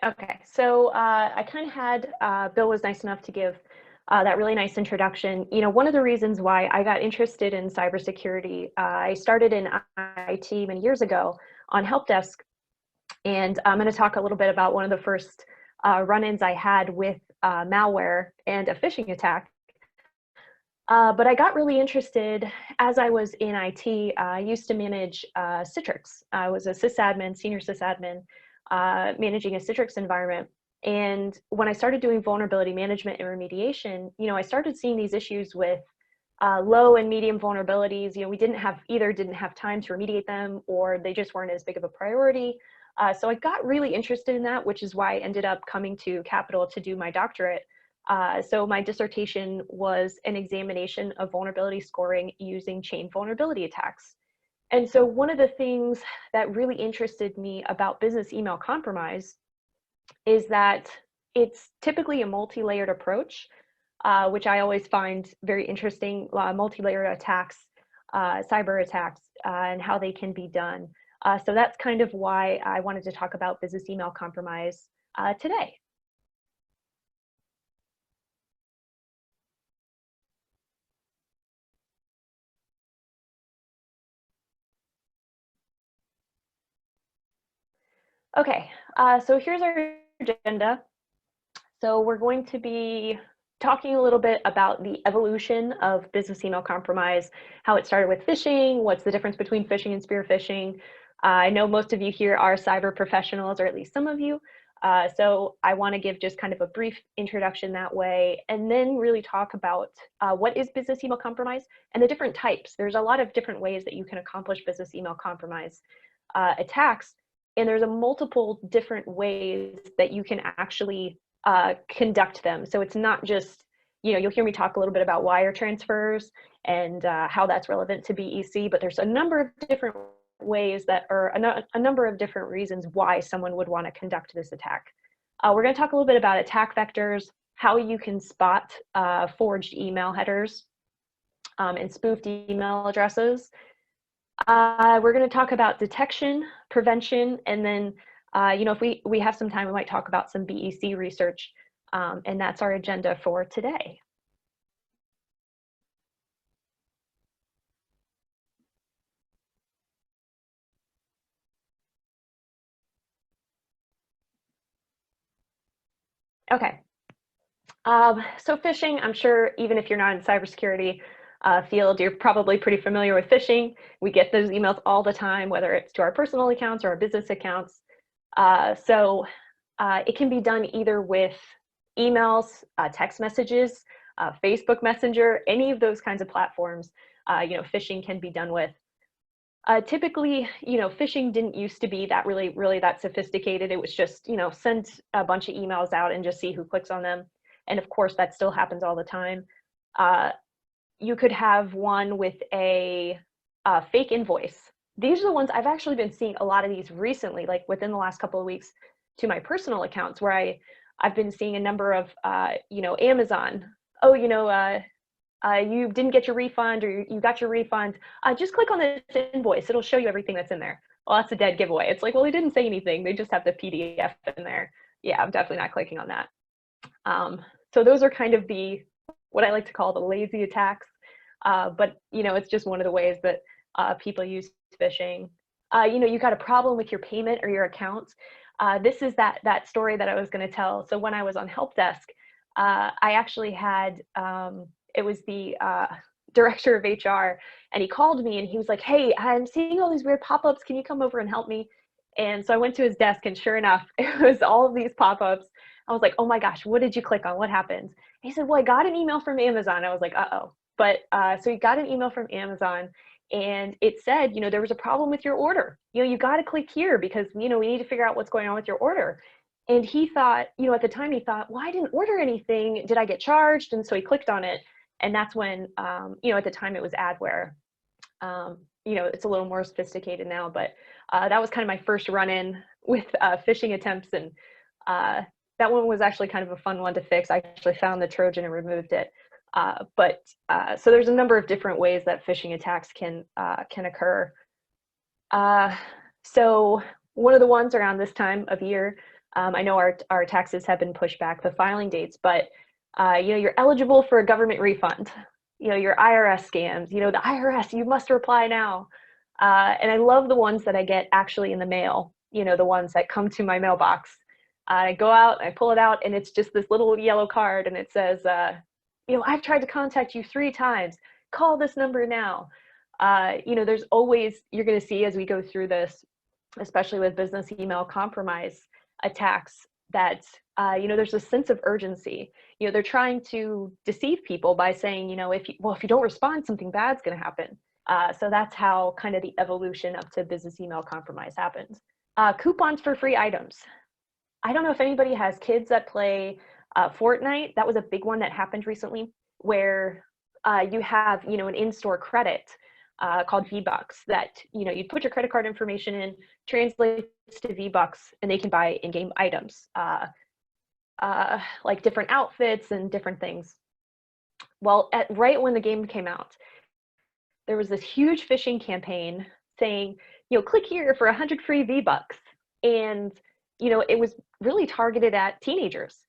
Okay, so I kind of had, Bill was nice enough to give that really nice introduction. You know, one of the reasons why I got interested in cybersecurity, I started in IT many years ago on help desk, and I'm going to talk a little bit about one of the first run-ins I had with malware and a phishing attack. But I got really interested as I was in IT. I used to manage Citrix. I was a sysadmin, senior sysadmin, managing a Citrix environment. And when I started doing vulnerability management and remediation, you know, I started seeing these issues with low and medium vulnerabilities. You know, we didn't have time to remediate them, or they just weren't as big of a priority. So I got really interested in that, which is why I ended up coming to Capital to do my doctorate. So my dissertation was an examination of vulnerability scoring using chain vulnerability attacks. And so one of the things that really interested me about business email compromise is that it's typically a multi-layered approach, which I always find very interesting, multi-layered attacks, cyber attacks, and how they can be done. So that's kind of why I wanted to talk about business email compromise today. Okay, so here's our agenda. So we're going to be talking a little bit about the evolution of business email compromise, how it started with phishing, what's the difference between phishing and spear phishing. I know most of you here are cyber professionals, or at least some of you. So I want to give just kind of a brief introduction that way, and then really talk about what is business email compromise and the different types. There's a lot of different ways that you can accomplish business email compromise attacks, and there's a multiple different ways that you can actually conduct them. So it's not just, you know, you'll hear me talk a little bit about wire transfers and how that's relevant to BEC, but there's a number of different ways that are a number of different reasons why someone would want to conduct this attack. We're going to talk a little bit about attack vectors, how you can spot forged email headers and spoofed email addresses. We're going to talk about detection, prevention, and then, you know, if we have some time, we might talk about some BEC research, and that's our agenda for today. Okay. So phishing, I'm sure even if you're not in cybersecurity field, you're probably pretty familiar with phishing. We get those emails all the time, whether it's to our personal accounts or our business accounts. So it can be done either with emails, text messages, Facebook Messenger, any of those kinds of platforms, you know, phishing can be done with. Typically, you know, phishing didn't used to be that really that sophisticated. It was just, you know, send a bunch of emails out and just see who clicks on them. And of course, that still happens all the time. You could have one with a fake invoice. These are the ones I've actually been seeing a lot of these recently, like within the last couple of weeks, to my personal accounts, where I've been seeing a number of, you know, Amazon. Oh, you know, you didn't get your refund, or you got your refund. Just click on this invoice. It'll show you everything that's in there. Well, that's a dead giveaway. It's like, well, they didn't say anything. They just have the PDF in there. Yeah, I'm definitely not clicking on that. So those are kind of what I like to call the lazy attacks. But, you know, it's just one of the ways that people use phishing. You know, you got a problem with your payment or your account. This is that story that I was going to tell. So when I was on help desk, I actually had, it was the director of HR, and he called me and he was like, hey, I'm seeing all these weird pop-ups. Can you come over and help me? And so I went to his desk, and sure enough, it was all of these pop-ups. I was like, oh my gosh, what did you click on? What happened? He said, well, I got an email from Amazon. I was like, uh-oh. But so he got an email from Amazon, and it said, you know, there was a problem with your order. You know, you got to click here because, you know, we need to figure out what's going on with your order. And he thought, you know, at the time he thought, well, I didn't order anything. Did I get charged? And so he clicked on it. And that's when, you know, at the time it was adware. You know, it's a little more sophisticated now, but that was kind of my first run-in with phishing attempts. And that one was actually kind of a fun one to fix. I actually found the Trojan and removed it. So there's a number of different ways that phishing attacks can occur. So one of the ones around this time of year, I know our taxes have been pushed back, the filing dates, but you're eligible for a government refund. Your IRS scams, the IRS, you must reply now. And I love the ones that I get actually in the mail, the ones that come to my mailbox. I go out, I pull it out, and it's just this little yellow card, and it says, I've tried to contact you 3 times. Call this number now. There's always, you're going to see as we go through this, especially with business email compromise attacks, that there's a sense of urgency. They're trying to deceive people by saying, if you don't respond, something bad's going to happen. So that's how kind of the evolution up to business email compromise happens. Coupons for free items. I don't know if anybody has kids that play Fortnite. That was a big one that happened recently, where you have an in-store credit called V-Bucks that you'd put your credit card information in, translates to V-Bucks, and they can buy in-game items like different outfits and different things. Well, right when the game came out, there was this huge phishing campaign saying, click here for 100 free V-Bucks, and it was really targeted at teenagers.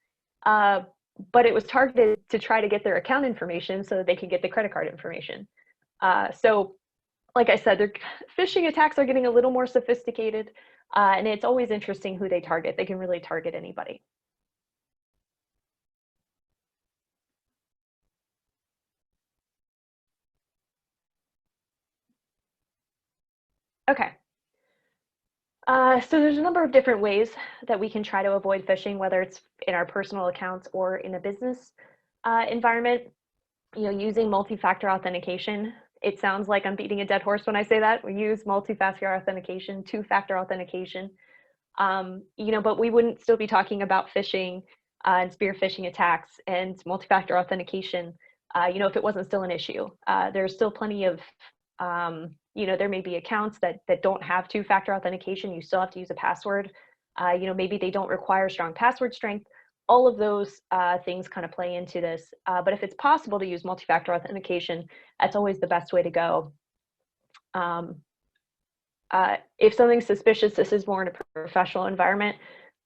But it was targeted to try to get their account information so that they could get the credit card information. So like I said, their phishing attacks are getting a little more sophisticated, and it's always interesting who they target. They can really target anybody. Okay. So there's a number of different ways that we can try to avoid phishing, whether it's in our personal accounts or in a business environment. Using multi-factor authentication. It sounds like I'm beating a dead horse when I say that. We use multi-factor authentication, 2-factor authentication. But we wouldn't still be talking about phishing and spear phishing attacks and multi-factor authentication, if it wasn't still an issue. There's still plenty of there may be accounts that don't have 2-factor authentication. You still have to use a password. Maybe they don't require strong password strength. All of those things kind of play into this. But if it's possible to use multi-factor authentication, that's always the best way to go. If something's suspicious, this is more in a professional environment.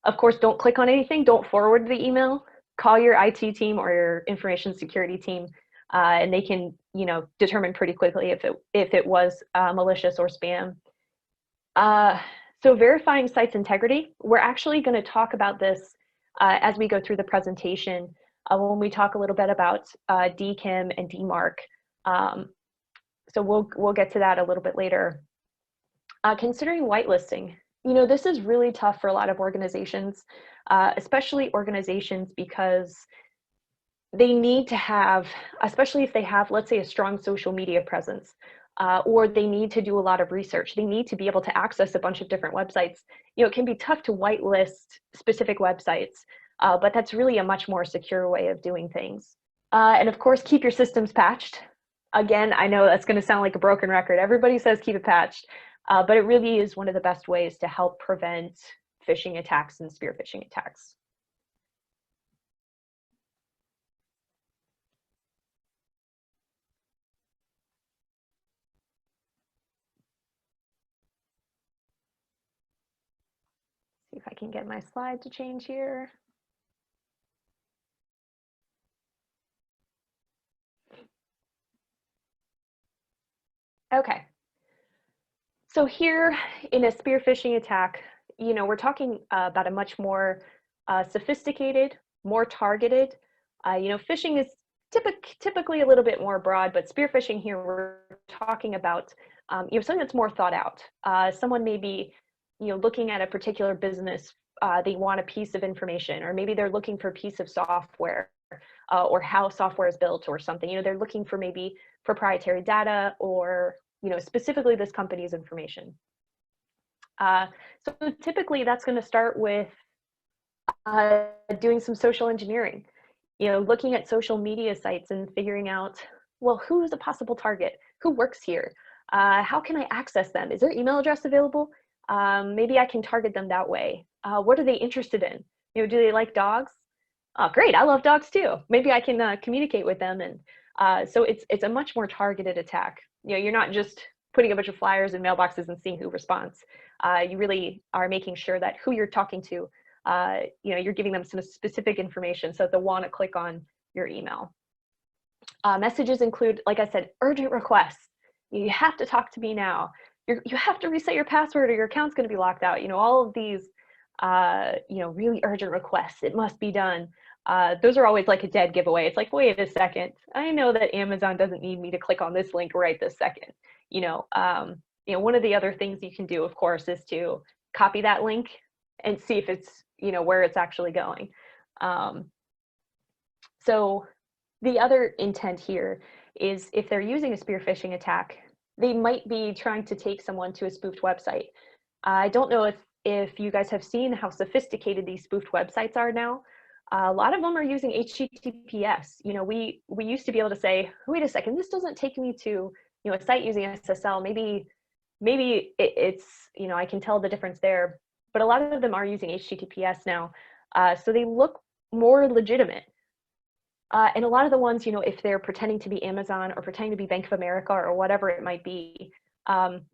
Of course, don't click on anything. Don't forward the email. Call your IT team or your information security team, and they can, determine pretty quickly if it was malicious or spam. So verifying site's integrity. We're actually going to talk about this as we go through the presentation when we talk a little bit about DKIM and DMARC. So we'll get to that a little bit later. Considering whitelisting. This is really tough for a lot of organizations, especially organizations because they need to have, especially if they have, let's say, a strong social media presence, or they need to do a lot of research. They need to be able to access a bunch of different websites. It can be tough to whitelist specific websites, but that's really a much more secure way of doing things. And of course, keep your systems patched. Again, I know that's going to sound like a broken record. Everybody says keep it patched, but it really is one of the best ways to help prevent phishing attacks and spear phishing attacks. See if I can get my slide to change here. Okay. So here in a spear phishing attack, we're talking about a much more sophisticated, more targeted. Phishing is typically a little bit more broad, but spear phishing here, we're talking about something that's more thought out. Someone may be looking at a particular business, they want a piece of information, or maybe they're looking for a piece of software or how software is built or something. They're looking for maybe proprietary data or specifically this company's information. So typically that's going to start with doing some social engineering, looking at social media sites and figuring out, well, who's a possible target? Who works here? How can I access them? Is their email address available? Maybe I can target them that way. What are they interested in? Do they like dogs? Oh, great, I love dogs too. Maybe I can communicate with them. And so it's a much more targeted attack. You're not just putting a bunch of flyers in mailboxes and seeing who responds. You really are making sure that who you're talking to you're giving them some specific information so that they'll want to click on your email. Messages include, like I said, urgent requests. You have to talk to me now. You have to reset your password or your account's going to be locked out. All of these, really urgent requests. It must be done. Those are always like a dead giveaway. It's like, wait a second. I know that Amazon doesn't need me to click on this link right this second. One of the other things you can do, of course, is to copy that link and see if it's, where it's actually going. So the other intent here is if they're using a spear phishing attack, they might be trying to take someone to a spoofed website. I don't know if you guys have seen how sophisticated these spoofed websites are now. A lot of them are using HTTPS. We used to be able to say, wait a second, this doesn't take me to a site using SSL. Maybe it's I can tell the difference there. But a lot of them are using HTTPS now, so they look more legitimate. And a lot of the ones, if they're pretending to be Amazon or pretending to be Bank of America or whatever it might be,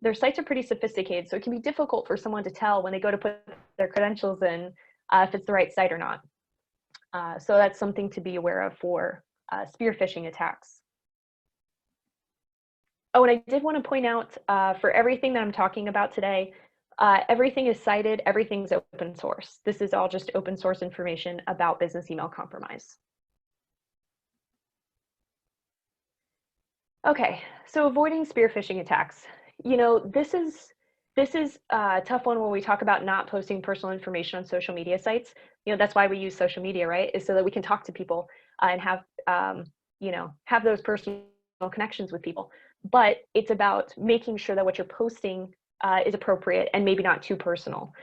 their sites are pretty sophisticated. So it can be difficult for someone to tell when they go to put their credentials in if it's the right site or not. So that's something to be aware of for spear phishing attacks. Oh, and I did want to point out for everything that I'm talking about today, everything is cited, everything's open source. This is all just open source information about business email compromise. Okay, so avoiding spear phishing attacks. This is a tough one when we talk about not posting personal information on social media sites. That's why we use social media, right? Is so that we can talk to people and have have those personal connections with people. But it's about making sure that what you're posting is appropriate and maybe not too personal.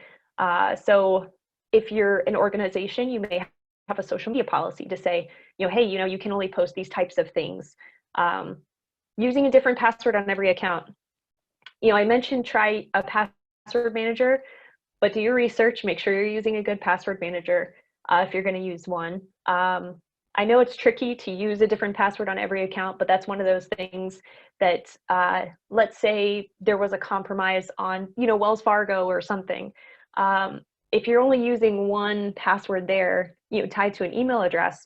So if you're an organization, you may have a social media policy to say, hey, you can only post these types of things. Using a different password on every account. I mentioned try a password manager, but do your research, make sure you're using a good password manager if you're going to use one. I know it's tricky to use a different password on every account, but that's one of those things that, let's say there was a compromise on, Wells Fargo or something. If you're only using one password there, tied to an email address,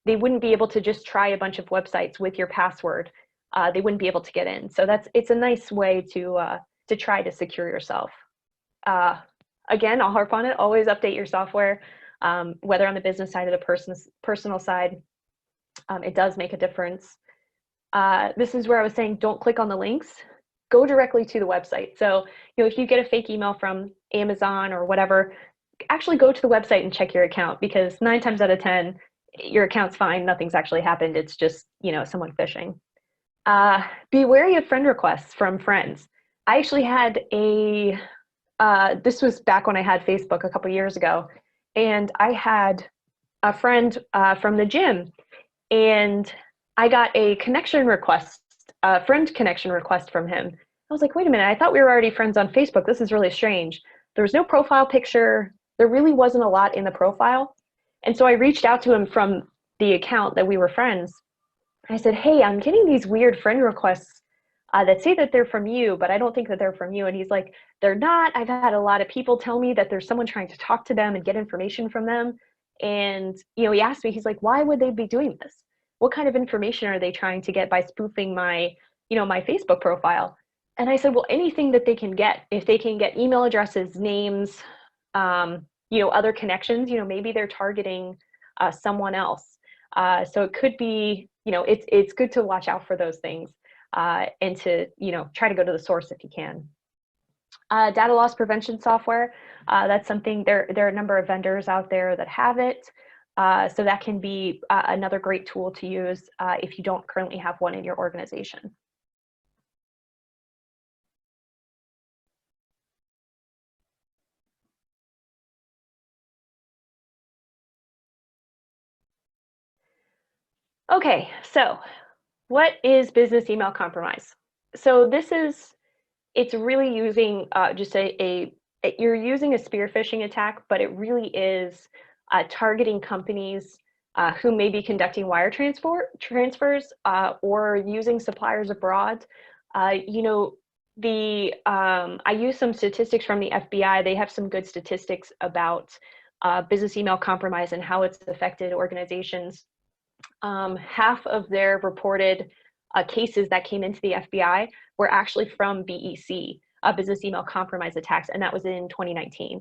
they wouldn't be able to just try a bunch of websites with your password. They wouldn't be able to get in. So it's a nice way to try to secure yourself. Again, I'll harp on it, always update your software, whether on the business side or the personal side. It does make a difference. This is where I was saying, don't click on the links, go directly to the website. So, if you get a fake email from Amazon or whatever, actually go to the website and check your account, because 9 times out of 10, your account's fine, nothing's actually happened. It's just, someone phishing. Be wary of friend requests from friends. I actually had this was back when I had Facebook a couple years ago, and I had a friend from the gym, and I got a connection request, a friend connection request from him. I was like, wait a minute, I thought we were already friends on Facebook. This is really strange. There was no profile picture. There really wasn't a lot in the profile. And so I reached out to him from the account that we were friends. I said, hey, I'm getting these weird friend requests that say that they're from you, but I don't think that they're from you. And he's like, they're not. I've had a lot of people tell me that there's someone trying to talk to them and get information from them. And, he asked me, he's like, why would they be doing this? What kind of information are they trying to get by spoofing my, my Facebook profile? And I said, well, anything that they can get, if they can get email addresses, names, other connections, maybe they're targeting someone else. So it could be, it's good to watch out for those things and to, try to go to the source if you can. Data loss prevention software, that's something, there are a number of vendors out there that have it. So that can be another great tool to use if you don't currently have one in your organization. Okay, so what is business email compromise? So it's really using just you're using a spear phishing attack, but it really is targeting companies who may be conducting wire transfers or using suppliers abroad. I use some statistics from the FBI. They have some good statistics about business email compromise and how it's affected organizations. Half of their reported cases that came into the FBI were actually from BEC, business email compromise attacks, and that was in 2019.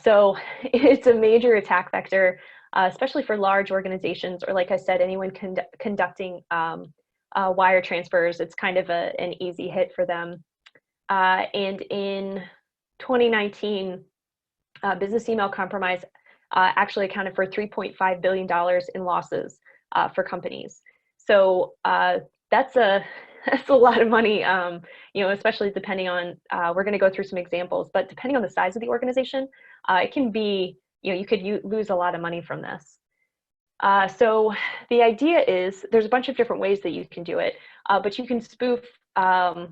So it's a major attack vector, especially for large organizations, or like I said, anyone conducting wire transfers. It's kind of an easy hit for them. And in 2019, business email compromise actually accounted for $3.5 billion in losses for companies. So that's a lot of money, you know, especially depending on, we're going to go through some examples, but depending on the size of the organization, it can be, you know, you could lose a lot of money from this. So the idea is there's a bunch of different ways that you can do it, but you can spoof the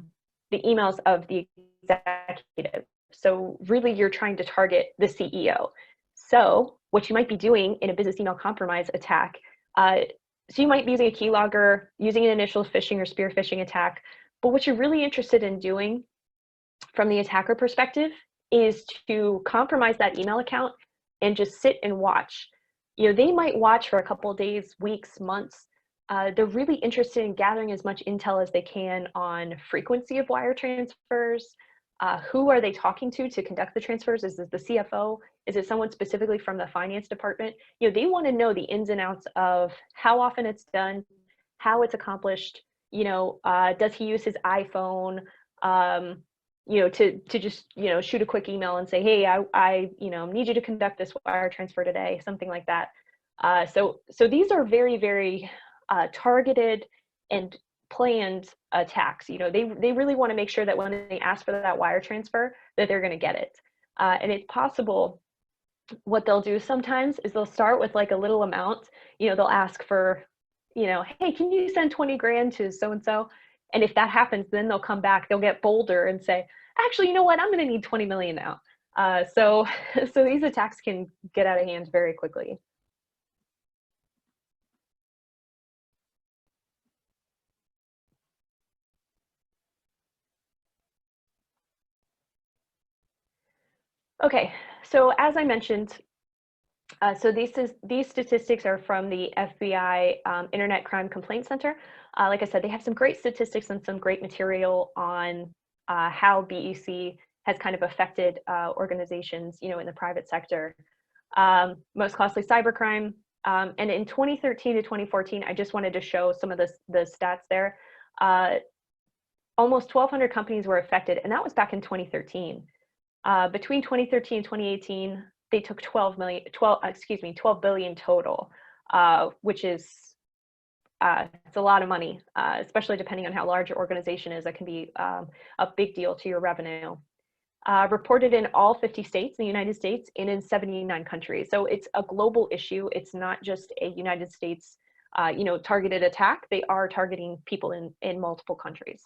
emails of the executive. So really you're trying to target the CEO. So what you might be doing in a business email compromise attack, so you might be using a keylogger, using an initial phishing or spear phishing attack, but what you're really interested in doing from the attacker perspective is to compromise that email account and just sit and watch. You know, they might watch for a couple of days, weeks, months. They're really interested in gathering as much intel as they can on frequency of wire transfers. Who are they talking to conduct the transfers? Is it the CFO? Is it someone specifically from the finance department? You know, they want to know the ins and outs of how often it's done, how it's accomplished. You know, does he use his iPhone? You know, to just, you know, shoot a quick email and say, hey, I you know, need you to conduct this wire transfer today, something like that. So these are very, very targeted and planned attacks. You know, they really want to make sure that when they ask for that wire transfer, that they're going to get it. And it's possible what they'll do sometimes is they'll start with like a little amount. You know, they'll ask for, you know, hey, can you send 20 grand to so-and-so? And if that happens, then they'll come back, they'll get bolder and say, actually, you know what, I'm going to need 20 million now. So these attacks can get out of hand very quickly. Okay, so as I mentioned, so these statistics are from the FBI Internet Crime Complaint Center. Like I said, they have some great statistics and some great material on how BEC has kind of affected organizations, you know, in the private sector. Most costly cybercrime. And in 2013 to 2014, I just wanted to show some of the stats there. Almost 1,200 companies were affected, and that was back in 2013. Between 2013 and 2018, they took 12 billion total, which is it's a lot of money, especially depending on how large your organization is. That can be a big deal to your revenue. Reported in all 50 states in the United States and in 79 countries. So it's a global issue. It's not just a United States, you know, targeted attack. They are targeting people in multiple countries.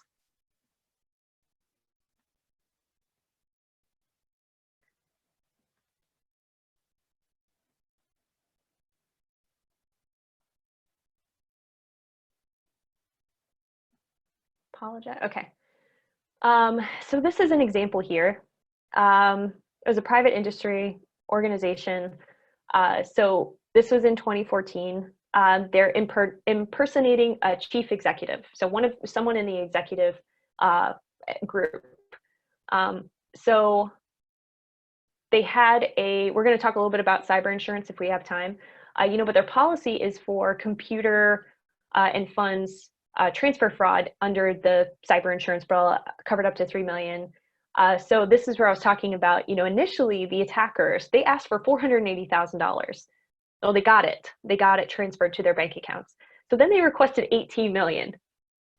Apologize. Okay. So this is an example here. It was a private industry organization. So this was in 2014. They're impersonating a chief executive. So someone in the executive group. So they had we're going to talk a little bit about cyber insurance if we have time. You know, but their policy is for computer and funds transfer fraud under the cyber insurance umbrella, covered up to $3 million. So this is where I was talking about, you know, initially the attackers, they asked for $480,000. Well, they got it. They got it transferred to their bank accounts. So then they requested 18 million.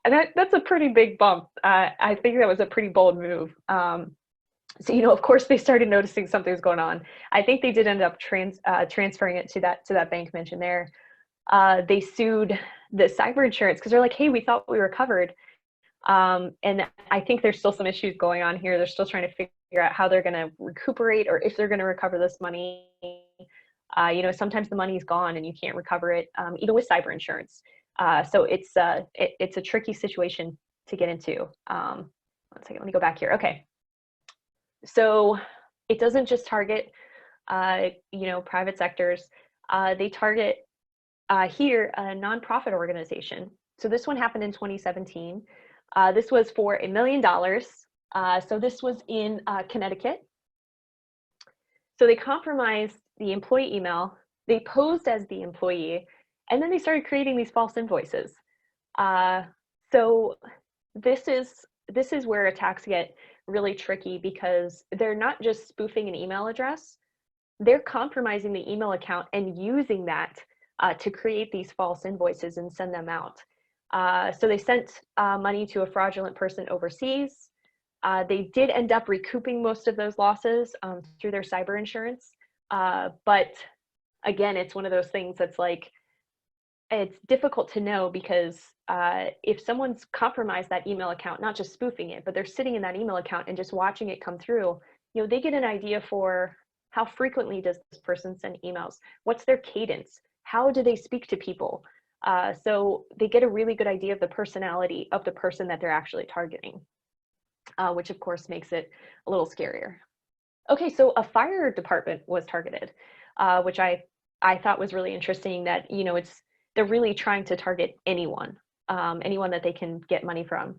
And that's a pretty big bump. I think that was a pretty bold move. So, you know, of course they started noticing something was going on. I think they did end up transferring it to that bank mentioned there. They sued the cyber insurance because they're like, hey, we thought we were covered. And I think there's still some issues going on here. They're still trying to figure out how they're going to recuperate or if they're going to recover this money. You know, sometimes the money's gone and you can't recover it, even with cyber insurance. So it's a tricky situation to get into. 1 second, let me go back here. Okay. So it doesn't just target private sectors. They target here a nonprofit organization. So this one happened in 2017. This was for $1 million. So this was in Connecticut. So they compromised the employee email, they posed as the employee, and then they started creating these false invoices. So this is where attacks get really tricky, because they're not just spoofing an email address, they're compromising the email account and using that to create these false invoices and send them out. So they sent money to a fraudulent person overseas. They did end up recouping most of those losses through their cyber insurance. But again, it's one of those things that's like, it's difficult to know, because if someone's compromised that email account, not just spoofing it, but they're sitting in that email account and just watching it come through, they get an idea for how frequently does this person send emails? What's their cadence? How do they speak to people? So they get a really good idea of the personality of the person that they're actually targeting, which of course makes it a little scarier. Okay, so a fire department was targeted, which I thought was really interesting, that, they're really trying to target anyone, anyone that they can get money from.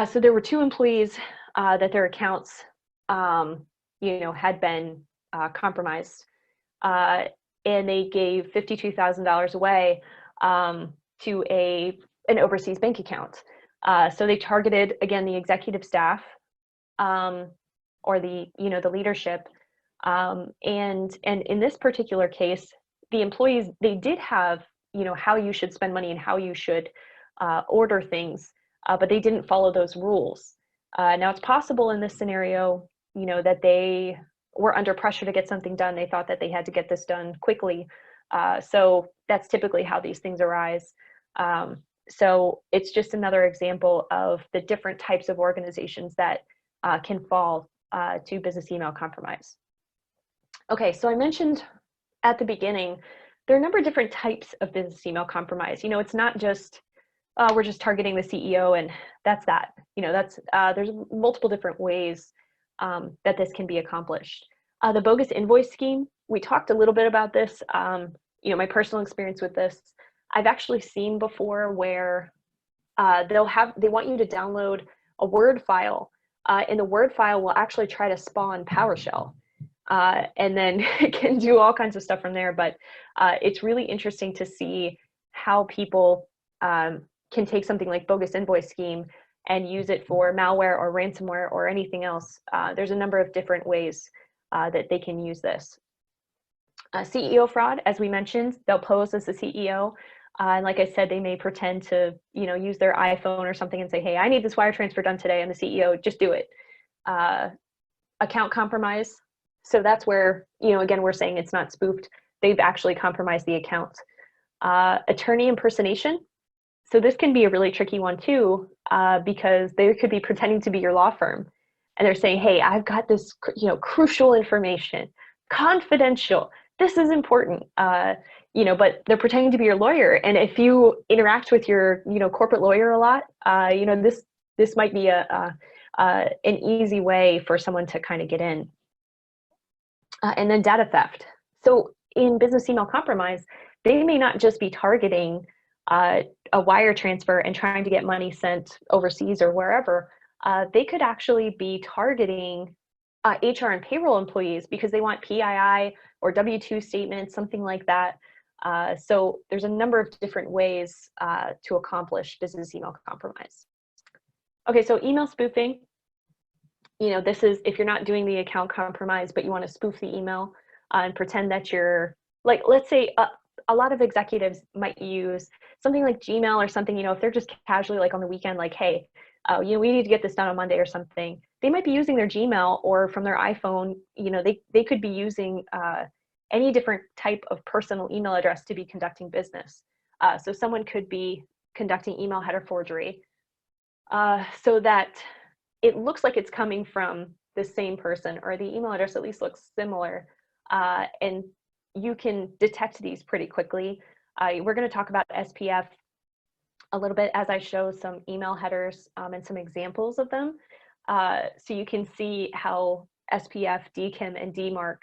So there were 2 employees that their accounts, had been compromised, and they gave $52,000 away to an overseas bank account. So they targeted, again, the executive staff, or the leadership, and in this particular case, the employees, they did have how you should spend money and how you should order things, but they didn't follow those rules. Now it's possible in this scenario, that they were under pressure to get something done. They thought that they had to get this done quickly. So that's typically how these things arise. So it's just another example of the different types of organizations that can fall to business email compromise. Okay, so I mentioned at the beginning, there are a number of different types of business email compromise. It's not just, we're just targeting the CEO and that's that. There's multiple different ways that this can be accomplished. The bogus invoice scheme, we talked a little bit about this. My personal experience with this, I've actually seen before where they want you to download a Word file, and the Word file will actually try to spawn PowerShell. And then it can do all kinds of stuff from there, but it's really interesting to see how people can take something like bogus invoice scheme and use it for malware or ransomware or anything else. There's a number of different ways that they can use this. CEO fraud, as we mentioned, they'll pose as the CEO. And like I said, they may pretend to, use their iPhone or something and say, hey, I need this wire transfer done today. I'm the CEO, just do it. Account compromise. So that's where, again, we're saying it's not spoofed. They've actually compromised the account. Attorney impersonation. So this can be a really tricky one too, because they could be pretending to be your law firm. And they're saying, hey, I've got this, crucial information, confidential. This is important, but they're pretending to be your lawyer. And if you interact with your, corporate lawyer a lot, this might be an easy way for someone to kind of get in. And then data theft. So in business email compromise, they may not just be targeting a wire transfer and trying to get money sent overseas or wherever. They could actually be targeting HR and payroll employees because they want PII or W-2 statements, something like that. So there's a number of different ways to accomplish business email compromise. Okay, so email spoofing. This is if you're not doing the account compromise, but you want to spoof the email and pretend that you're, like, let's say a lot of executives might use something like Gmail or something, if they're just casually like on the weekend, like, hey, we need to get this done on Monday or something. They might be using their Gmail or from their iPhone, they could be using any different type of personal email address to be conducting business. So someone could be conducting email header forgery so that it looks like it's coming from the same person, or the email address at least looks similar, and you can detect these pretty quickly. We're going to talk about SPF a little bit as I show some email headers and some examples of them. So you can see how SPF, DKIM, and DMARC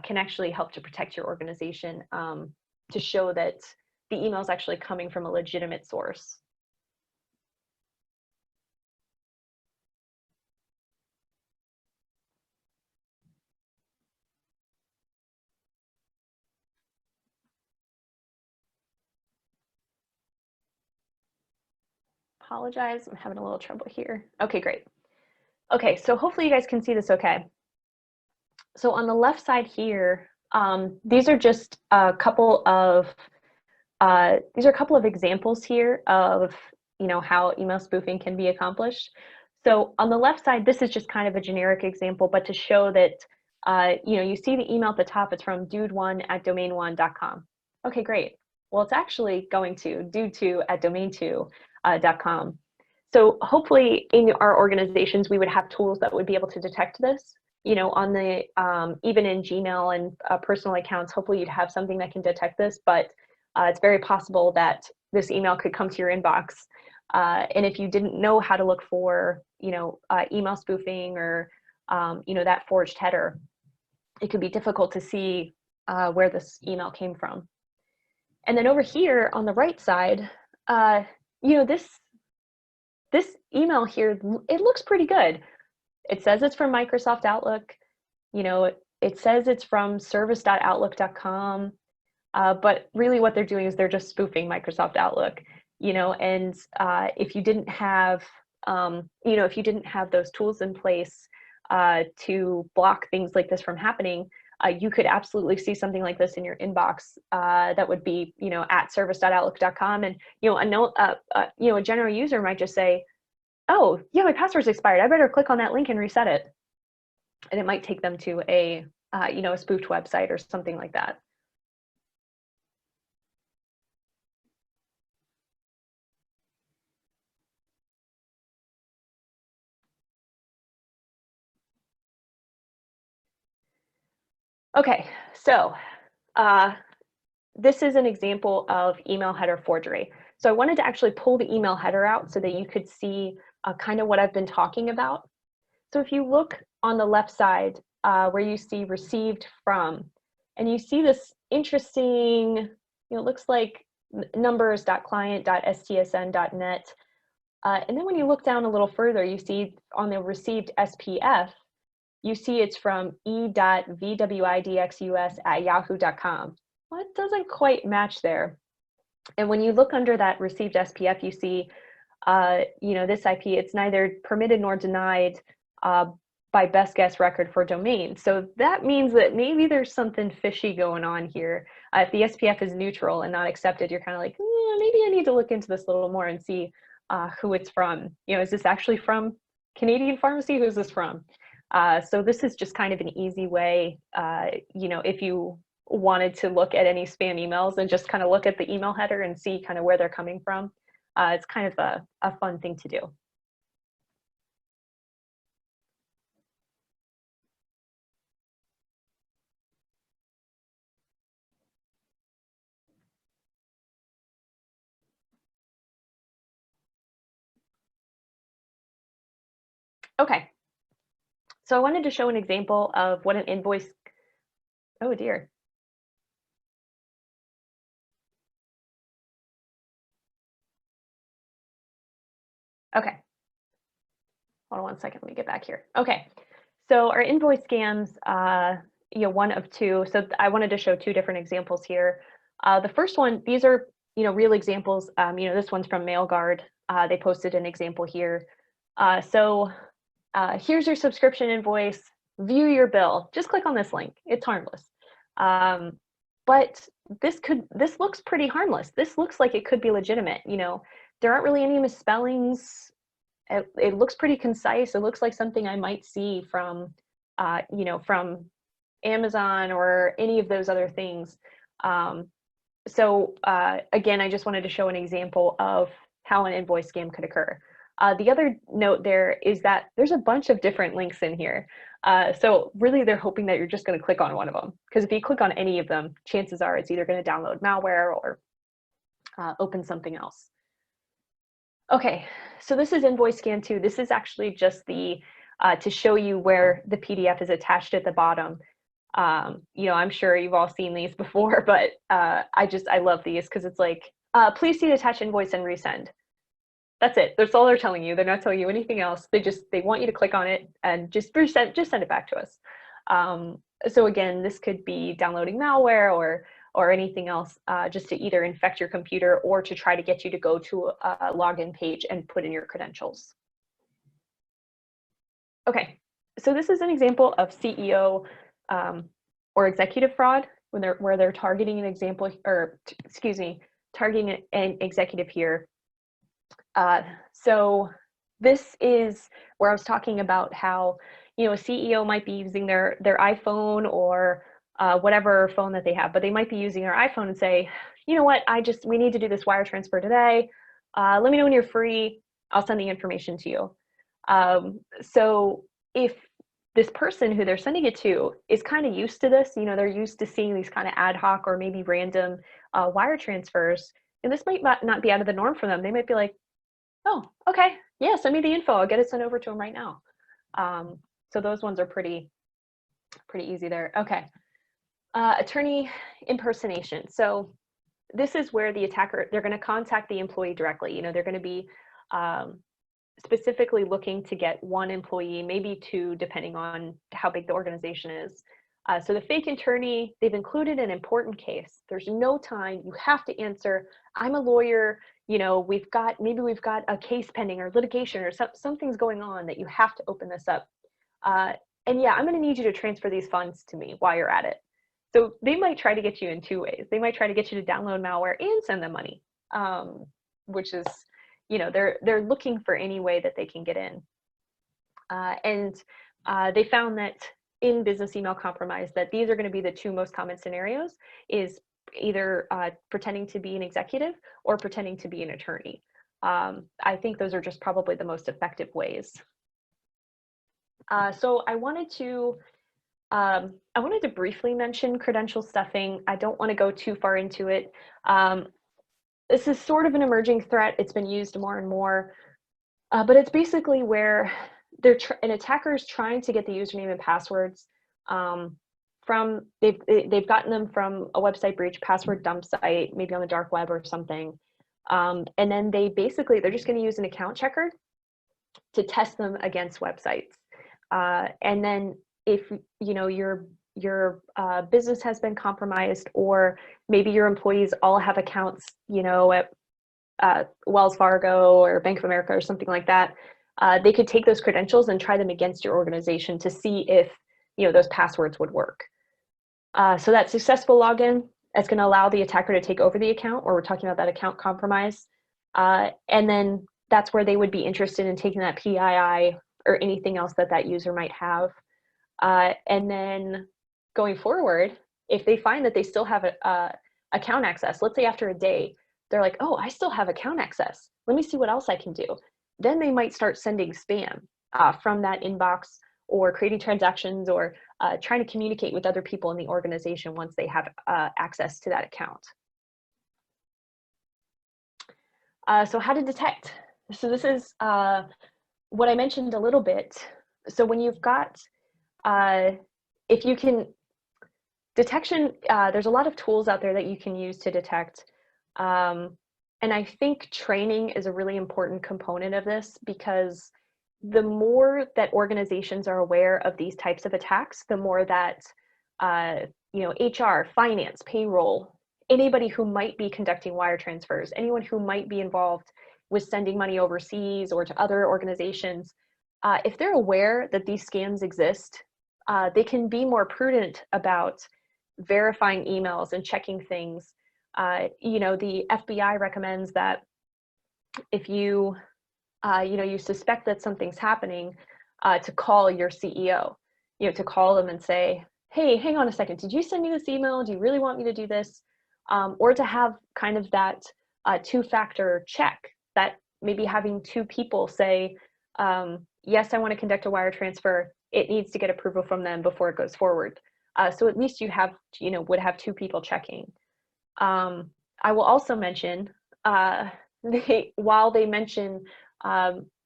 can actually help to protect your organization to show that the email is actually coming from a legitimate source. Apologize, I'm having a little trouble here. Okay, great. Okay, so hopefully you guys can see this okay. So on the left side here, these are just a couple of examples here of how email spoofing can be accomplished. So on the left side, this is just kind of a generic example, but to show that you see the email at the top, it's from dude1@domain1.com. Okay, great. Well, it's actually going to dude2@domain2.com. So hopefully in our organizations, we would have tools that would be able to detect this. On the even in Gmail and personal accounts, hopefully you'd have something that can detect this, but it's very possible that this email could come to your inbox. And if you didn't know how to look for, email spoofing or, that forged header, it could be difficult to see where this email came from. And then over here on the right side, this email here, it looks pretty good. It says it's from Microsoft Outlook. It says it's from service.outlook.com. But really what they're doing is they're just spoofing Microsoft Outlook, and if you didn't have, those tools in place to block things like this from happening, you could absolutely see something like this in your inbox that would be, at service.outlook.com. And, a general user might just say, oh, yeah, my password's expired. I better click on that link and reset it. And it might take them to a spoofed website or something like that. Okay, so this is an example of email header forgery. So I wanted to actually pull the email header out so that you could see kind of what I've been talking about. So if you look on the left side where you see received from, and you see this interesting, it looks like numbers.client.stsn.net. And then when you look down a little further, you see on the received SPF, you see it's from e.vwidxus@yahoo.com. Well, it doesn't quite match there. And when you look under that received SPF, you see, this IP, it's neither permitted nor denied by best guess record for domain. So that means that maybe there's something fishy going on here. If the SPF is neutral and not accepted, you're kind of like, maybe I need to look into this a little more and see who it's from. Is this actually from Canadian Pharmacy? Who's this from? So this is just kind of an easy way, if you wanted to look at any spam emails and just kind of look at the email header and see kind of where they're coming from. It's kind of a fun thing to do. Okay, so I wanted to show an example of what an invoice, oh dear. Okay, hold on one second, let me get back here. Okay, so our invoice scams, one of two. So I wanted to show two different examples here. The first one, these are, real examples. This one's from MailGuard. They posted an example here. Here's your subscription invoice, view your bill. Just click on this link, it's harmless. But this looks pretty harmless. This looks like it could be legitimate. There aren't really any misspellings. It looks pretty concise. It looks like something I might see from, from Amazon or any of those other things. Again, I just wanted to show an example of how an invoice scam could occur. The other note there is that there's a bunch of different links in here. So really they're hoping that you're just going to click on one of them, because if you click on any of them, chances are it's either going to download malware or open something else. Okay, so this is Invoice Scan 2. This is actually just the to show you where the PDF is attached at the bottom. You know, I'm sure you've all seen these before, but I love these because it's like, please see the attached invoice and resend. That's it. That's all they're telling you. They're not telling you anything else. They want you to click on it and just send it back to us. So again, this could be downloading malware or anything else, just to either infect your computer or to try to get you to go to a login page and put in your credentials. Okay, so this is an example of CEO or executive fraud where they're targeting an example, or excuse me, targeting an executive here. So this is where I was talking about how, you know, a CEO might be using their iPhone or whatever phone that they have, but they might be using their iPhone and say, you know what, we need to do this wire transfer today. Let me know when you're free. I'll send the information to you. So if this person who they're sending it to is kind of used to this, you know, they're used to seeing these kind of ad hoc or maybe random wire transfers, and this might not be out of the norm for them. They might be like, oh, okay, yeah, send me the info. I'll get it sent over to them right now. So those ones are pretty easy there. Okay, attorney impersonation. So this is where the attacker, they're going to contact the employee directly. You know, they're going to be specifically looking to get one employee, maybe two, depending on how big the organization is. So the fake attorney, they've included an important case. There's no time. You have to answer, I'm a lawyer, you know, maybe we've got a case pending or litigation or something's going on that you have to open this up. And yeah, I'm going to need you to transfer these funds to me while you're at it. So they might try to get you in two ways. They might try to get you to download malware and send them money, which is, you know, they're looking for any way that they can get in. And they found that in business email compromise, that these are going to be the two most common scenarios, is either pretending to be an executive or pretending to be an attorney. I think those are just probably the most effective ways. So I wanted to briefly mention credential stuffing. I don't want to go too far into it. This is sort of an emerging threat. It's been used more and more, but it's basically where an attacker is trying to get the username and passwords they've gotten them from a website breach, password dump site, maybe on the dark web or something, and then they're just going to use an account checker to test them against websites, and then if you know your business has been compromised, or maybe your employees all have accounts, you know, at Wells Fargo or Bank of America or something like that, they could take those credentials and try them against your organization to see if, you know, those passwords would work. So that successful login is going to allow the attacker to take over the account, or we're talking about that account compromise, and then that's where they would be interested in taking that PII or anything else that user might have. And then going forward, if they find that they still have account access, let's say after a day, they're like, oh, I still have account access. Let me see what else I can do. Then they might start sending spam from that inbox, or creating transactions, or trying to communicate with other people in the organization once they have access to that account. So how to detect? So this is what I mentioned a little bit. So when you've got, if you can, detection, there's a lot of tools out there that you can use to detect. And I think training is a really important component of this, because the more that organizations are aware of these types of attacks, the more that, you know, HR, finance, payroll, anybody who might be conducting wire transfers, anyone who might be involved with sending money overseas or to other organizations, if they're aware that these scams exist, they can be more prudent about verifying emails and checking things. You know, the FBI recommends that if you, you know, you suspect that something's happening, to call your CEO, you know, to call them and say, hey, hang on a second, did you send me this email? Do you really want me to do this? Or to have kind of that two-factor check, that maybe having two people say, yes, I want to conduct a wire transfer. It needs to get approval from them before it goes forward. So at least you have, you know, would have two people checking. I will also mention, while they mention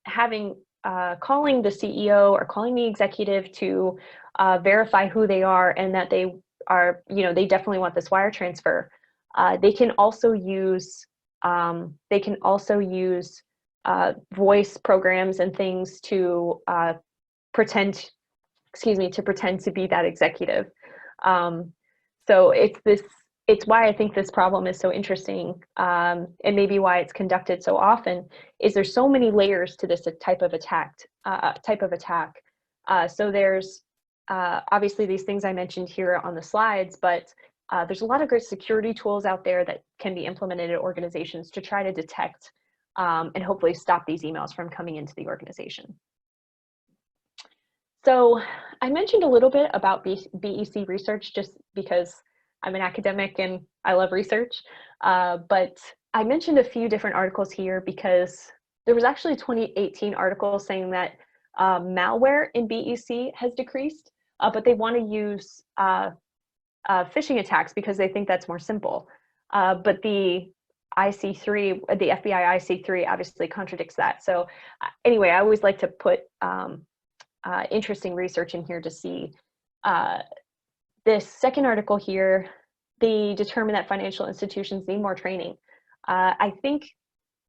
having calling the CEO or calling the executive to verify who they are and that they are, they definitely want this wire transfer. They can also use voice programs and things to pretend to be that executive. So it's why I think this problem is so interesting, and maybe why it's conducted so often, is there's so many layers to this type of attack. So there's obviously these things I mentioned here on the slides, but there's a lot of great security tools out there that can be implemented at organizations to try to detect and hopefully stop these emails from coming into the organization. So I mentioned a little bit about BEC Research just because I'm an academic and I love research, but I mentioned a few different articles here because there was actually a 2018 article saying that malware in BEC has decreased, but they want to use phishing attacks because they think that's more simple. But the IC3, the FBI IC3 obviously contradicts that. So anyway, I always like to put interesting research in here to see. This second article here, they determine that financial institutions need more training. I think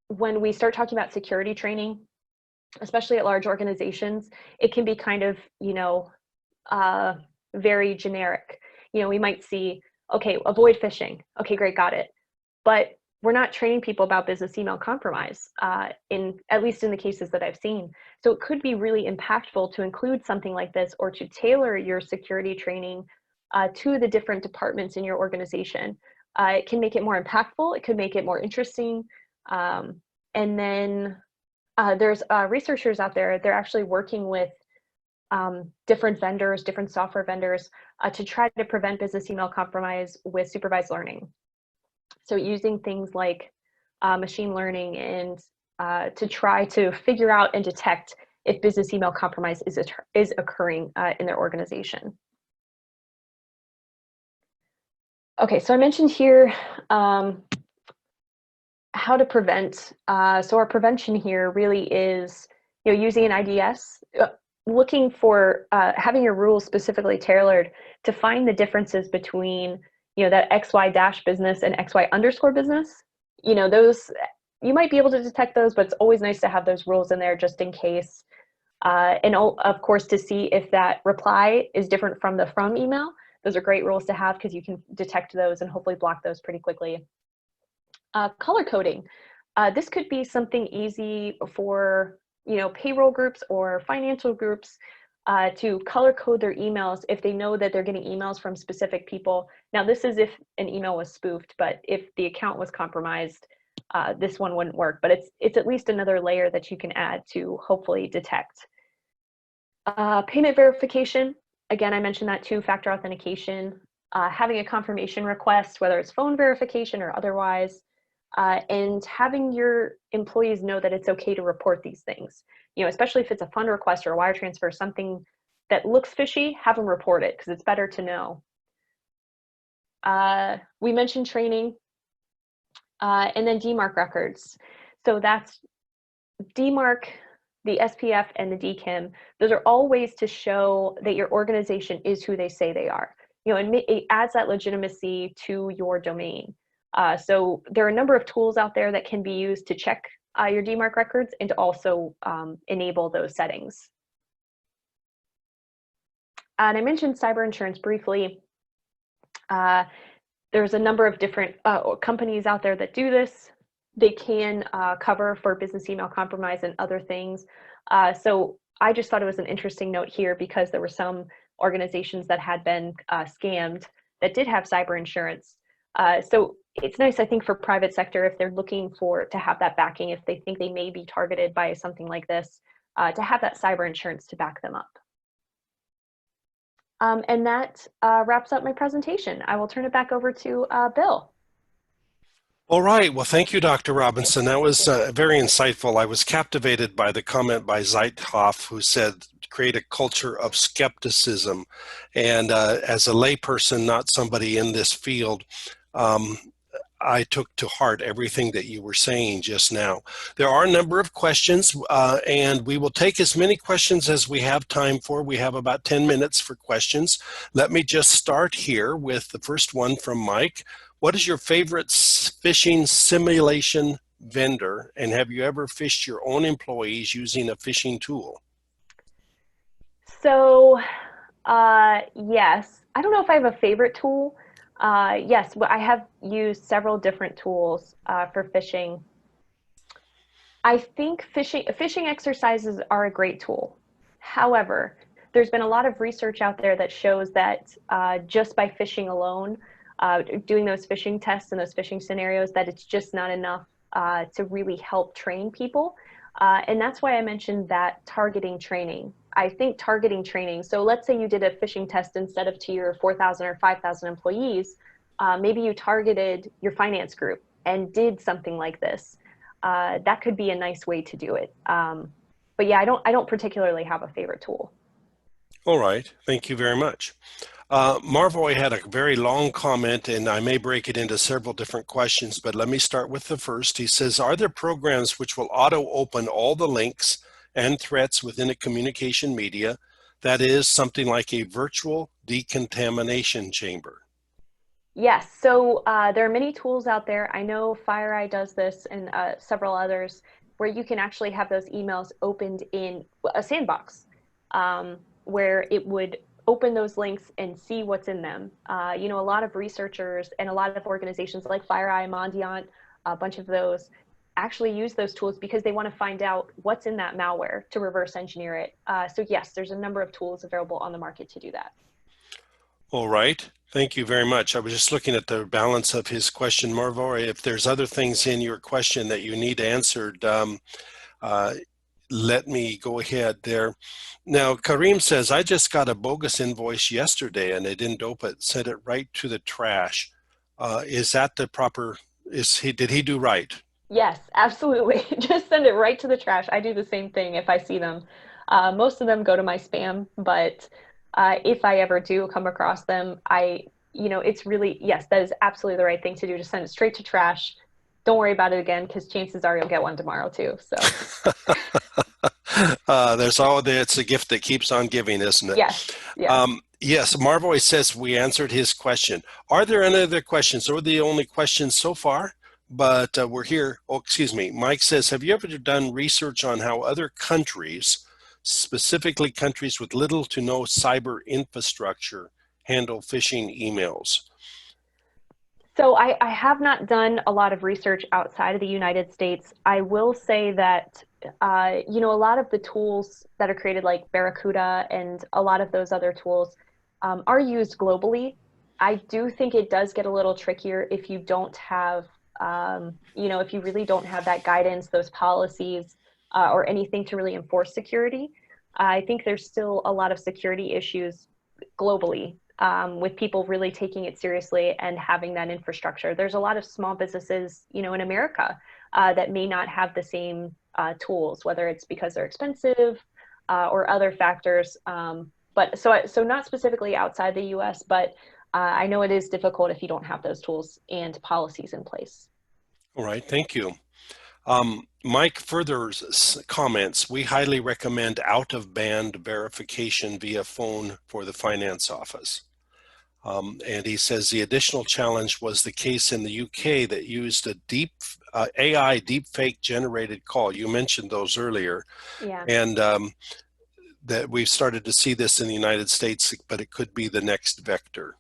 when we start talking about security training, especially at large organizations, it can be kind of, very generic. We might see, okay, avoid phishing. Okay, great, got it. But we're not training people about business email compromise, at least in the cases that I've seen. So it could be really impactful to include something like this or to tailor your security training to the different departments in your organization. It can make it more impactful. It could make it more interesting. And then there's researchers out there, they're actually working with different vendors, different software vendors to try to prevent business email compromise with supervised learning. So using things like machine learning and to try to figure out and detect if business email compromise is occurring in their organization. Okay, so I mentioned here how to prevent. So our prevention here really is, using an IDS, looking for having your rules specifically tailored to find the differences between, that XY dash business and XY underscore business. Those, you might be able to detect those, but it's always nice to have those rules in there just in case. And of course, to see if that reply is different from the from email. Those are great rules to have because you can detect those and hopefully block those pretty quickly. Color coding. This could be something easy for, payroll groups or financial groups to color code their emails if they know that they're getting emails from specific people. Now, this is if an email was spoofed, but if the account was compromised, this one wouldn't work. But it's at least another layer that you can add to hopefully detect. Payment verification. Again, I mentioned that two-factor authentication, having a confirmation request, whether it's phone verification or otherwise, and having your employees know that it's okay to report these things. Especially if it's a fund request or a wire transfer, something that looks fishy, have them report it because it's better to know. We mentioned training, and then DMARC records. So that's DMARC, the SPF, and the DKIM. Those are all ways to show that your organization is who they say they are. And it adds that legitimacy to your domain. So there are a number of tools out there that can be used to check your DMARC records and to also enable those settings. And I mentioned cyber insurance briefly. There's a number of different companies out there that do this. They can cover for business email compromise and other things. So I just thought it was an interesting note here because there were some organizations that had been scammed that did have cyber insurance. So it's nice, I think, for private sector if they're looking to have that backing, if they think they may be targeted by something like this, to have that cyber insurance to back them up. And that wraps up my presentation. I will turn it back over to Bill. All right. Well, thank you, Dr. Robinson. That was very insightful. I was captivated by the comment by Zeithoff, who said, create a culture of skepticism. And as a layperson, not somebody in this field, I took to heart everything that you were saying just now. There are a number of questions, and we will take as many questions as we have time for. We have about 10 minutes for questions. Let me just start here with the first one from Mike. What is your favorite phishing simulation vendor, and have you ever phished your own employees using a phishing tool? So, yes. I don't know if I have a favorite tool. Yes, I have used several different tools for phishing. I think phishing exercises are a great tool. However, there's been a lot of research out there that shows that just by phishing alone, doing those phishing tests and those phishing scenarios, that it's just not enough to really help train people. And that's why I mentioned that targeting training. I think targeting training, so let's say you did a phishing test instead of to your 4,000 or 5,000 employees, maybe you targeted your finance group and did something like this. That could be a nice way to do it. But yeah, I don't particularly have a favorite tool. All right, thank you very much. Marvoy had a very long comment, and I may break it into several different questions, but let me start with the first. He says, are there programs which will auto-open all the links and threats within a communication media? That is something like a virtual decontamination chamber. Yes, so there are many tools out there. I know FireEye does this and several others where you can actually have those emails opened in a sandbox where it would open those links and see what's in them. You know, a lot of researchers and a lot of organizations like FireEye, Mondiant, a bunch of those actually use those tools because they want to find out what's in that malware to reverse engineer it. So yes, there's a number of tools available on the market to do that. All right. Thank you very much. I was just looking at the balance of his question, Marvoy. If there's other things in your question that you need answered, let me go ahead there. Now, Kareem says, I just got a bogus invoice yesterday and I didn't open it, sent it right to the trash. Is that the proper, did he do right? Yes, absolutely. Just send it right to the trash. I do the same thing if I see them. Most of them go to my spam, but if I ever do come across them, it's really, yes, that is absolutely the right thing to do. Just send it straight to trash. Don't worry about it again, because chances are you'll get one tomorrow too. So It's a gift that keeps on giving, isn't it? yes, yes. Yes, Marvoy says we answered his question. Are there any other questions? Those are the only questions so far, but we're here. Oh, excuse me. Mike says, have you ever done research on how other countries, specifically countries with little to no cyber infrastructure, handle phishing emails? So I have not done a lot of research outside of the United States. I will say that, a lot of the tools that are created like Barracuda and a lot of those other tools are used globally. I do think it does get a little trickier if you don't have, if you really don't have that guidance, those policies, or anything to really enforce security. I think there's still a lot of security issues globally with people really taking it seriously and having that infrastructure. There's a lot of small businesses, in America that may not have the same tools, whether it's because they're expensive or other factors. But so not specifically outside the U.S., but I know it is difficult if you don't have those tools and policies in place. All right, thank you. Mike further comments, we highly recommend out-of-band verification via phone for the finance office. And he says the additional challenge was the case in the UK that used a AI deepfake generated call. You mentioned those earlier. Yeah. And that we've started to see this in the United States, but it could be the next vector.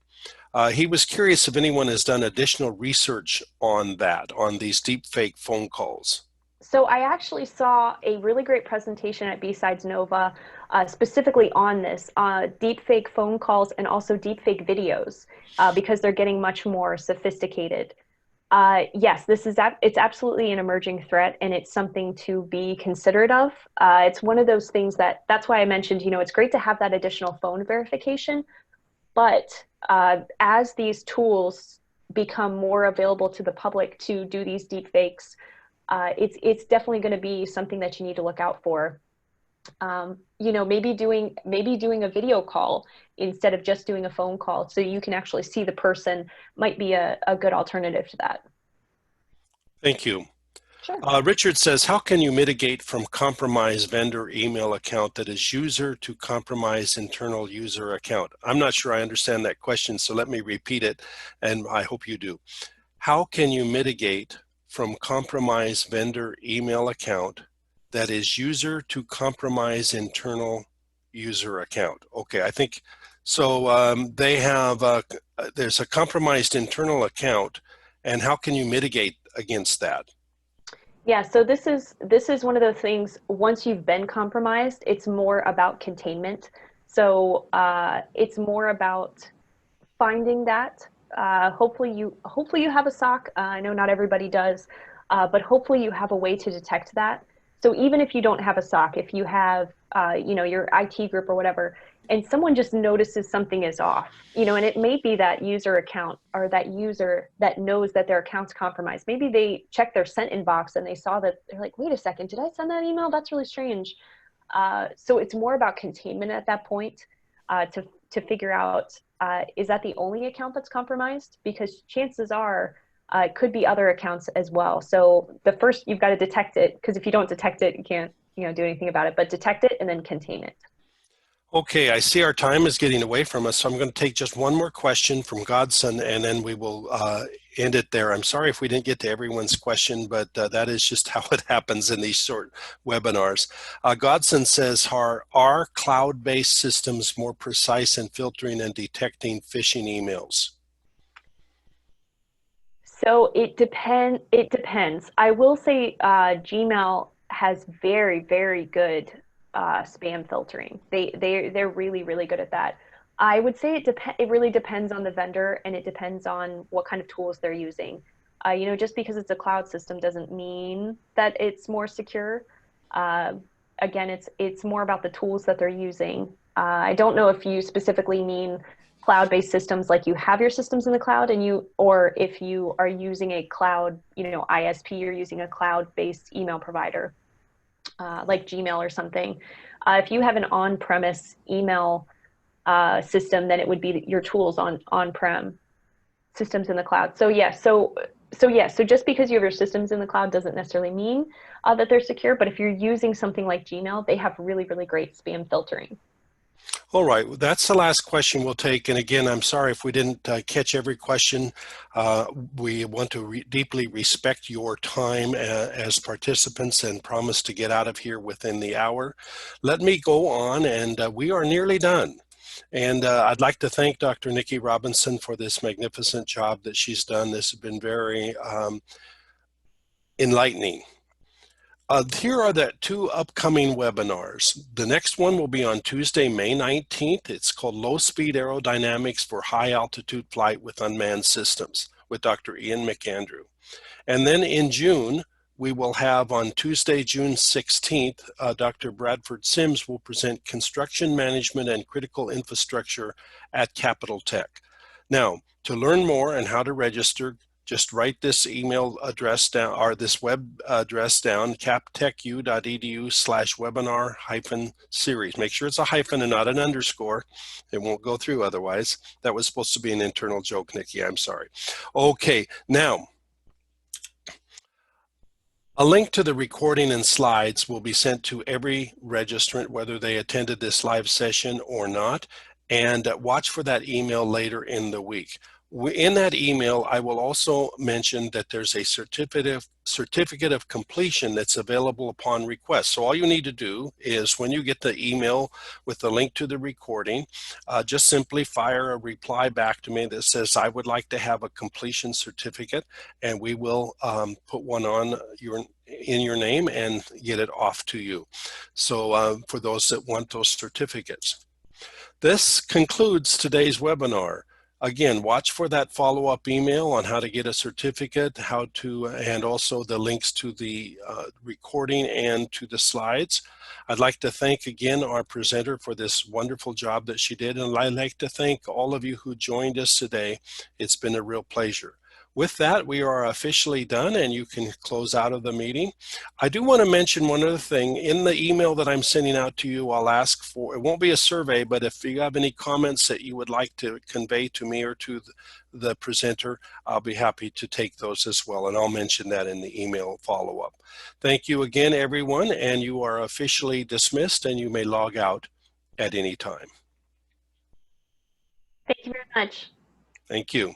He was curious if anyone has done additional research on that, on these deepfake phone calls. So I actually saw a really great presentation at B-Sides Nova specifically on this, deepfake phone calls and also deepfake videos, because they're getting much more sophisticated. Yes, it's absolutely an emerging threat, and it's something to be considerate of. It's one of those things that's why I mentioned, it's great to have that additional phone verification, but as these tools become more available to the public to do these deepfakes, it's definitely going to be something that you need to look out for. Maybe doing a video call instead of just doing a phone call, so you can actually see the person might be a good alternative to that. Thank you. Sure. Richard says, how can you mitigate from compromise vendor email account that is user to compromise internal user account? I'm not sure I understand that question, so let me repeat it, and I hope you do. How can you mitigate from compromise vendor email account that is user to compromise internal user account? Okay, I think so. They have there's a compromised internal account, and how can you mitigate against that? Yeah, so this is one of those things. Once you've been compromised, it's more about containment. So it's more about finding that. Hopefully you have a SOC. I know not everybody does, but hopefully you have a way to detect that. So even if you don't have a SOC, if you have your IT group or whatever, and someone just notices something is off, and it may be that user account or that user that knows that their account's compromised. Maybe they check their sent inbox and they saw that, they're like, wait a second, did I send that email? That's really strange. So it's more about containment at that point, to figure out, is that the only account that's compromised? Because chances are it could be other accounts as well. So the first, you've got to detect it, because if you don't detect it, you can't do anything about it. But detect it and then contain it. Okay, I see our time is getting away from us, so I'm going to take just one more question from Godson, and then we will end it there. I'm sorry if we didn't get to everyone's question, but that is just how it happens in these short webinars. Godson says, are cloud-based systems more precise in filtering and detecting phishing emails? So it depends. I will say Gmail has very, very good spam filtering. They're really, really good at that. I would say it really depends on the vendor, and it depends on what kind of tools they're using. Just because it's a cloud system doesn't mean that it's more secure. Uh, Again, it's more about the tools that they're using. I don't know if you specifically mean cloud-based systems, like you have your systems in the cloud, or if you are using a cloud, ISP, you're using a cloud-based email provider, like Gmail or something. If you have an on-premise email system, then it would be your tools on-prem systems in the cloud. So yeah, so just because you have your systems in the cloud doesn't necessarily mean that they're secure. But if you're using something like Gmail, they have really, really great spam filtering. All right, well, that's the last question we'll take. And again, I'm sorry if we didn't catch every question. We want to deeply respect your time as participants and promise to get out of here within the hour. Let me go on, and we are nearly done. And I'd like to thank Dr. Nikki Robinson for this magnificent job that she's done. This has been very enlightening. Here are the two upcoming webinars. The next one will be on Tuesday, May 19th. It's called Low Speed Aerodynamics for High Altitude Flight with Unmanned Systems with Dr. Ian McAndrew. And then in June, we will have on Tuesday, June 16th, Dr. Bradford Sims will present Construction Management and Critical Infrastructure at Capital Tech. Now, to learn more and how to register, just write this email address down, or this web address down, captechu.edu/webinar-series. Make sure it's a hyphen and not an underscore. It won't go through otherwise. That was supposed to be an internal joke, Nikki. I'm sorry. Okay, now, a link to the recording and slides will be sent to every registrant, whether they attended this live session or not, and watch for that email later in the week. In that email, I will also mention that there's a certificate of completion that's available upon request. So all you need to do is, when you get the email with the link to the recording, just simply fire a reply back to me that says, I would like to have a completion certificate, and we will put one on in your name and get it off to you. So for those that want those certificates. This concludes today's webinar. Again, watch for that follow-up email on how to get a certificate, and also the links to the recording and to the slides. I'd like to thank again our presenter for this wonderful job that she did, and I'd like to thank all of you who joined us today. It's been a real pleasure. With that, we are officially done, and you can close out of the meeting. I do want to mention one other thing. In the email that I'm sending out to you, I'll ask for, it won't be a survey, but if you have any comments that you would like to convey to me or to the presenter, I'll be happy to take those as well, and I'll mention that in the email follow-up. Thank you again, everyone, and you are officially dismissed, and you may log out at any time. Thank you very much. Thank you.